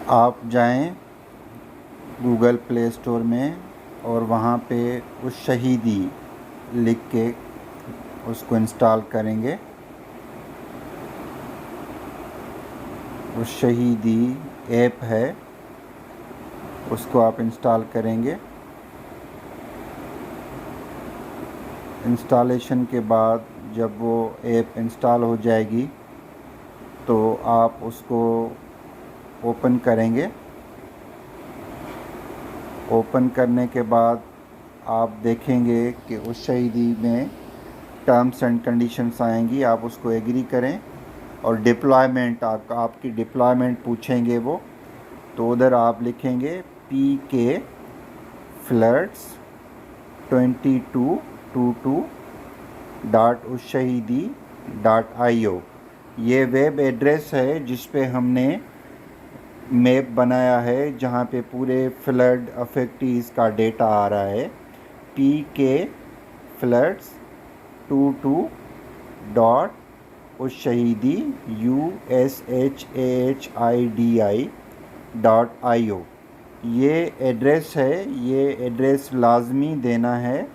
आप जाएं Google play store में और वहाँ पे उस शहीदी लिख के उसको इंस्टॉल करेंगे। उस शहीदी ऐप है उसको आप इंस्टॉल करेंगे। इंस्टॉलेशन के बाद जब वो ऐप इंस्टॉल हो जाएगी तो आप उसको ओपन करेंगे। ओपन करने के बाद आप देखेंगे कि उस शहीदी में टर्म्स एंड कंडीशंस आएंगी, आप उसको एग्री करें। और डिप्लॉयमेंट आपकी डिप्लॉयमेंट पूछेंगे वो, तो उधर आप लिखेंगे PK floods 2222.ushahidi.io। ये वेब एड्रेस है जिस पे हमने मैप बनाया है, जहाँ पे पूरे फ्लड अफेक्टीज़ का डेटा आ रहा है। PK floods 22.ushahidi USHAHIDI.io ये एड्रेस है। ये एड्रेस लाजमी देना है,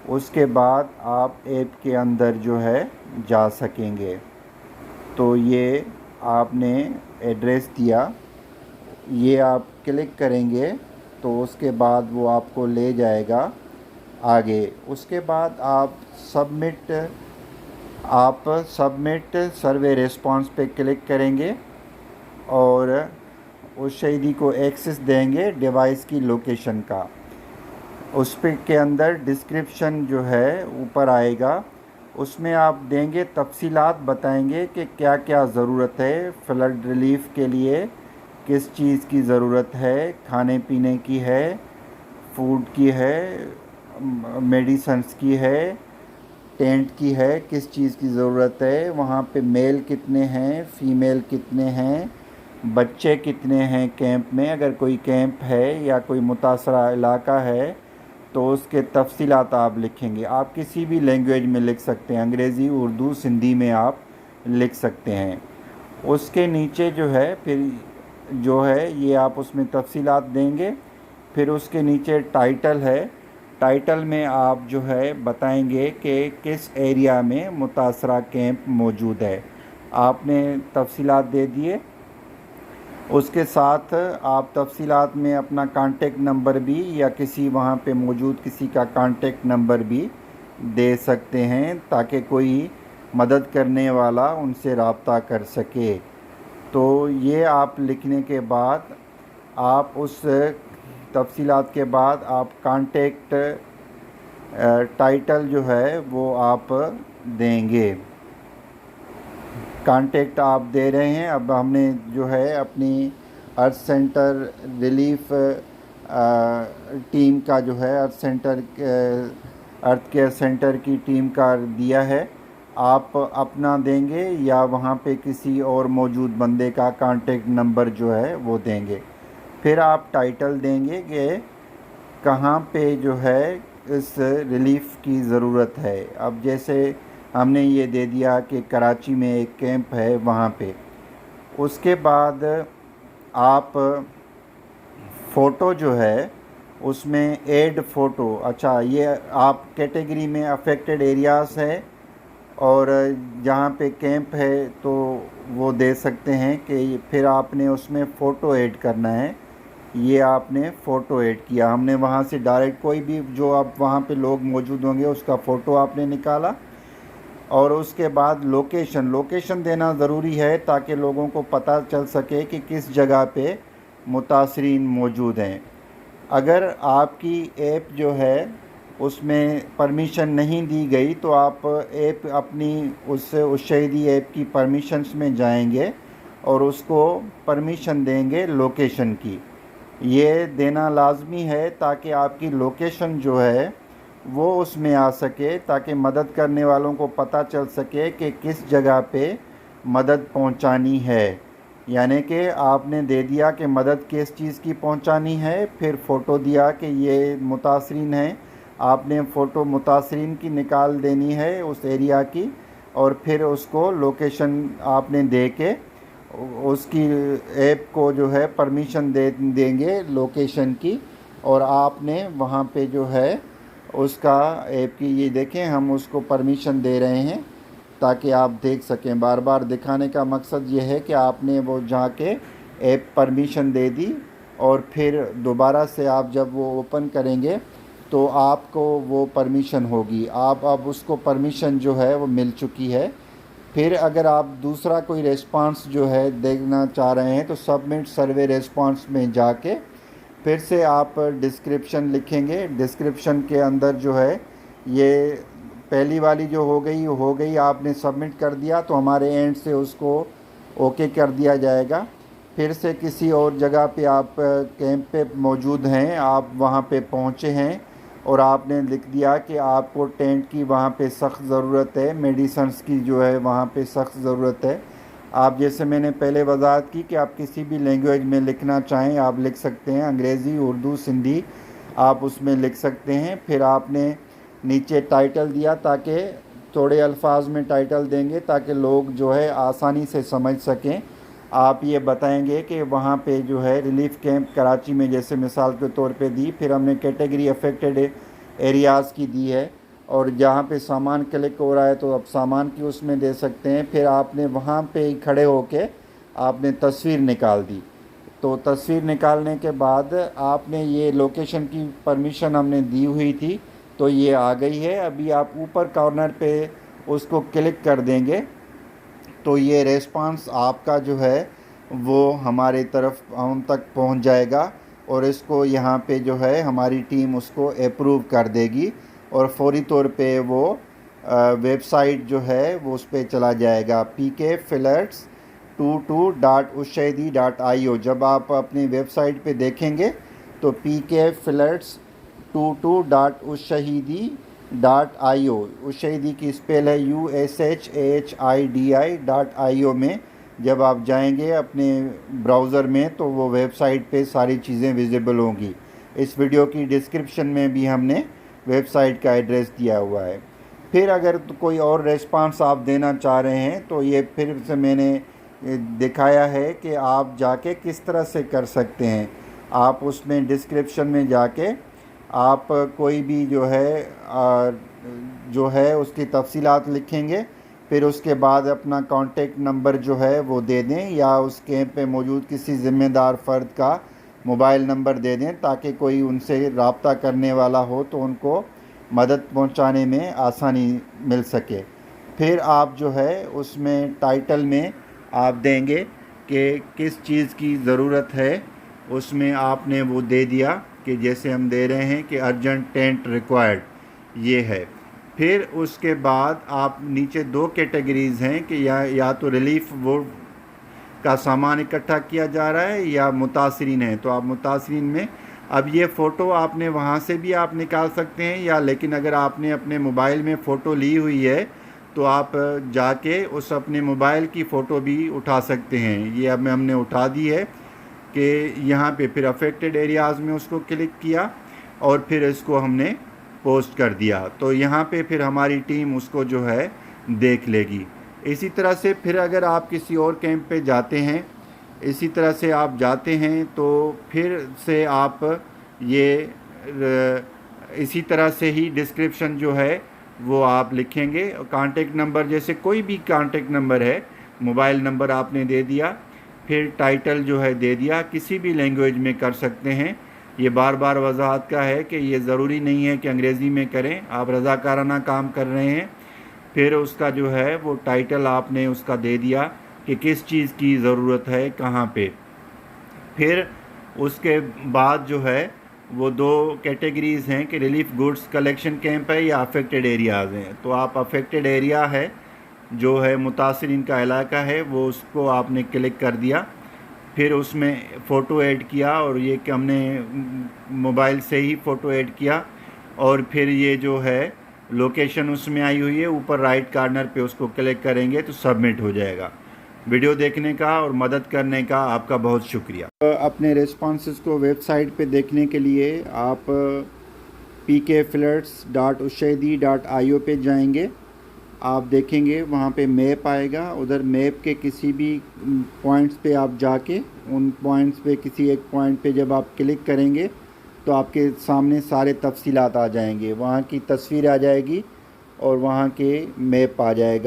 उसके बाद आप ऐप के अंदर जो है जा सकेंगे। तो ये आपने एड्रेस दिया, ये आप क्लिक करेंगे तो उसके बाद वो आपको ले जाएगा आगे। उसके बाद आप सबमिट सर्वे रिस्पांस पे क्लिक करेंगे और उस शहीदी को एक्सेस देंगे डिवाइस की लोकेशन का। उस पे के अंदर डिस्क्रिप्शन जो है ऊपर आएगा, उसमें आप देंगे तफसीलात, बताएंगे कि क्या क्या ज़रूरत है फ्लड रिलीफ के लिए, किस चीज़ की ज़रूरत है, खाने पीने की है, फूड की है, मेडिसन्स की है, टेंट की है, किस चीज़ की ज़रूरत है, वहाँ पे मेल कितने हैं, फ़ीमेल कितने हैं, बच्चे कितने हैं कैंप में, अगर कोई कैंप है या कोई मुतासरा इलाका है तो उसके तफसीलात आप लिखेंगे। आप किसी भी लैंग्वेज में लिख सकते हैं, अंग्रेज़ी, उर्दू, सिंधी में आप लिख सकते हैं। उसके नीचे जो है फिर जो है ये आप उसमें तफसीलात देंगे। फिर उसके नीचे टाइटल है, टाइटल में आप जो है बताएंगे कि किस एरिया में मुतासरा कैंप मौजूद है। आपने तफसीलात दे दिए। उसके साथ आप तफसीलात में अपना कांटेक्ट नंबर भी या किसी वहाँ पे मौजूद किसी का कांटेक्ट नंबर भी दे सकते हैं, ताकि कोई मदद करने वाला उनसे रब्ता कर सके। तो ये आप लिखने के बाद आप उस तफसीलात के बाद आप कांटेक्ट टाइटल जो है वो आप देंगे। कांटेक्ट आप दे रहे हैं। अब हमने जो है अपनी अर्थ सेंटर रिलीफ टीम का जो है अर्थ केयर सेंटर की टीम का दिया है। आप अपना देंगे या वहाँ पे किसी और मौजूद बंदे का कांटेक्ट नंबर जो है वो देंगे। फिर आप टाइटल देंगे कि कहाँ पे जो है इस रिलीफ की ज़रूरत है। अब जैसे हमने ये दे दिया कि कराची में एक कैंप है वहाँ पे। उसके बाद आप फ़ोटो जो है उसमें ऐड फ़ोटो, अच्छा ये आप कैटेगरी में अफेक्टेड एरियाज़ है और जहाँ पे कैंप है तो वो दे सकते हैं कि फिर आपने उसमें फ़ोटो ऐड करना है। ये आपने फ़ोटो ऐड किया, हमने वहाँ से डायरेक्ट कोई भी जो आप वहाँ पे लोग मौजूद होंगे उसका फ़ोटो आपने निकाला। और उसके बाद लोकेशन देना ज़रूरी है ताकि लोगों को पता चल सके कि किस जगह पे मुतासरीन मौजूद हैं। अगर आपकी ऐप जो है उसमें परमिशन नहीं दी गई तो आप ऐप अपनी उस शहीदी ऐप की परमिशंस में जाएंगे और उसको परमिशन देंगे लोकेशन की। ये देना लाजमी है ताकि आपकी लोकेशन जो है वो उसमें आ सके, ताकि मदद करने वालों को पता चल सके कि किस जगह पे मदद पहुंचानी है। यानी कि आपने दे दिया कि मदद किस चीज़ की पहुंचानी है, फिर फ़ोटो दिया कि ये मुतासरीन हैं, आपने फ़ोटो मुतासरीन की निकाल देनी है उस एरिया की, और फिर उसको लोकेशन आपने दे के उसकी ऐप को जो है परमिशन दे देंगे लोकेशन की, और आपने वहाँ पे जो है उसका ऐप की, ये देखें हम उसको परमिशन दे रहे हैं ताकि आप देख सकें। बार बार दिखाने का मकसद ये है कि आपने वो जाके ऐप परमिशन दे दी, और फिर दोबारा से आप जब वो ओपन करेंगे तो आपको वो परमिशन होगी। आप अब उसको परमिशन जो है वो मिल चुकी है। फिर अगर आप दूसरा कोई रेस्पॉन्स जो है देखना चाह रहे हैं तो सबमिट सर्वे रेस्पॉन्स में जाके फिर से आप डिस्क्रिप्शन लिखेंगे। डिस्क्रिप्शन के अंदर जो है ये पहली वाली जो हो गई, आपने सबमिट कर दिया तो हमारे एंड से उसको ओके कर दिया जाएगा। फिर से किसी और जगह पे आप कैंप पे मौजूद हैं, आप वहाँ पे पहुँचे हैं और आपने लिख दिया कि आपको टेंट की वहाँ पे सख्त ज़रूरत है, मेडिसन्स की जो है वहाँ पे सख्त ज़रूरत है। आप जैसे मैंने पहले वजाहत की कि आप किसी भी लैंग्वेज में लिखना चाहें आप लिख सकते हैं, अंग्रेज़ी, उर्दू, सिंधी आप उसमें लिख सकते हैं। फिर आपने नीचे टाइटल दिया, ताकि थोड़े अल्फाज में टाइटल देंगे ताकि लोग जो है आसानी से समझ सकें। आप ये बताएंगे कि वहाँ पे जो है रिलीफ़ कैंप कराची में जैसे मिसाल के तौर पे दी। फिर हमने कैटेगरी अफेक्टेड एरियाज़ की दी है, और जहाँ पे सामान क्लिक हो रहा है तो आप सामान की उसमें दे सकते हैं। फिर आपने वहाँ पे ही खड़े होके आपने तस्वीर निकाल दी। तो तस्वीर निकालने के बाद आपने ये लोकेशन की परमिशन हमने दी हुई थी तो ये आ गई है। अभी आप ऊपर कॉर्नर पे उसको क्लिक कर देंगे तो ये रेस्पॉन्स आपका जो है वो हमारे तरफ हम तक पहुंच जाएगा, और इसको यहाँ पे जो है हमारी टीम उसको अप्रूव कर देगी और फौरी तौर पे वो वेबसाइट जो है वो उस पर चला जाएगा, pkflirts22.ushahidi.io। जब आप अपनी वेबसाइट पे देखेंगे तो pkflirts22.ushahidi.io, उशहीदी की स्पेल है USHAHIDI.io में जब आप जाएंगे अपने ब्राउज़र में तो वो वेबसाइट पे सारी चीज़ें विजिबल होंगी। इस वीडियो की डिस्क्रिप्शन में भी हमने वेबसाइट का एड्रेस दिया हुआ है। फिर अगर तो कोई और रेस्पॉन्स आप देना चाह रहे हैं तो ये फिर से मैंने दिखाया है कि आप जाके किस तरह से कर सकते हैं। आप उसमें डिस्क्रिप्शन में जाके आप कोई भी जो है उसकी तफसीलात लिखेंगे, फिर उसके बाद अपना कॉन्टेक्ट नंबर जो है वो दे दें, या उस कैंप पे मौजूद किसी ज़िम्मेदार फ़र्द का मोबाइल नंबर दे दें ताकि कोई उनसे रब्ता करने वाला हो तो उनको मदद पहुंचाने में आसानी मिल सके। फिर आप जो है उसमें टाइटल में आप देंगे कि किस चीज़ की ज़रूरत है, उसमें आपने वो दे दिया कि जैसे हम दे रहे हैं कि अर्जेंट टेंट रिक्वायर्ड ये है। फिर उसके बाद आप नीचे दो कैटेगरीज़ हैं कि या तो रिलीफ वो का सामान इकट्ठा किया जा रहा है या मुतासरीन है। तो आप मुतासरीन में अब ये फ़ोटो आपने वहाँ से भी आप निकाल सकते हैं, या लेकिन अगर आपने अपने मोबाइल में फ़ोटो ली हुई है तो आप जाके उस अपने मोबाइल की फ़ोटो भी उठा सकते हैं। ये अब हमने उठा दी है कि यहाँ पे फिर अफेक्टेड एरियाज़ में उसको क्लिक किया और फिर इसको हमने पोस्ट कर दिया तो यहाँ पे फिर हमारी टीम उसको जो है देख लेगी। इसी तरह से फिर अगर आप किसी और कैंप पे जाते हैं, इसी तरह से आप जाते हैं तो फिर से आप ये इसी तरह से ही डिस्क्रिप्शन जो है वो आप लिखेंगे। कांटेक्ट नंबर जैसे कोई भी कांटेक्ट नंबर है, मोबाइल नंबर आपने दे दिया, फिर टाइटल जो है दे दिया, किसी भी लैंग्वेज में कर सकते हैं। ये बार बार वजाहत का है कि ये ज़रूरी नहीं है कि अंग्रेज़ी में करें, आप रज़ाकाराना काम कर रहे हैं। फिर उसका जो है वो टाइटल आपने उसका दे दिया कि किस चीज़ की ज़रूरत है कहाँ पे। फिर उसके बाद जो है वो दो कैटेगरीज़ हैं कि रिलीफ गुड्स कलेक्शन कैंप है या अफेक्टेड एरियाज़ हैं। तो आप अफेक्टेड एरिया है जो है मुतासरीन का इलाका है वो उसको आपने क्लिक कर दिया, फिर उसमें फ़ोटो ऐड किया, और ये कि हमने मोबाइल से ही फ़ोटो ऐड किया, और फिर ये जो है लोकेशन उसमें आई हुई है, ऊपर राइट कॉर्नर पे उसको क्लिक करेंगे तो सबमिट हो जाएगा। वीडियो देखने का और मदद करने का आपका बहुत शुक्रिया। अपने रेस्पॉन्सेस को वेबसाइट पे देखने के लिए आप pkflirts.ushahidi.io पे जाएंगे। आप देखेंगे वहाँ पे मैप आएगा, उधर मैप के किसी भी पॉइंट्स पे आप जाके उन पॉइंट्स पे किसी एक पॉइंट पे जब आप क्लिक करेंगे तो आपके सामने सारे तफसीलात आ जाएंगे, वहाँ की तस्वीर आ जाएगी और वहाँ के मैप आ जाएगा।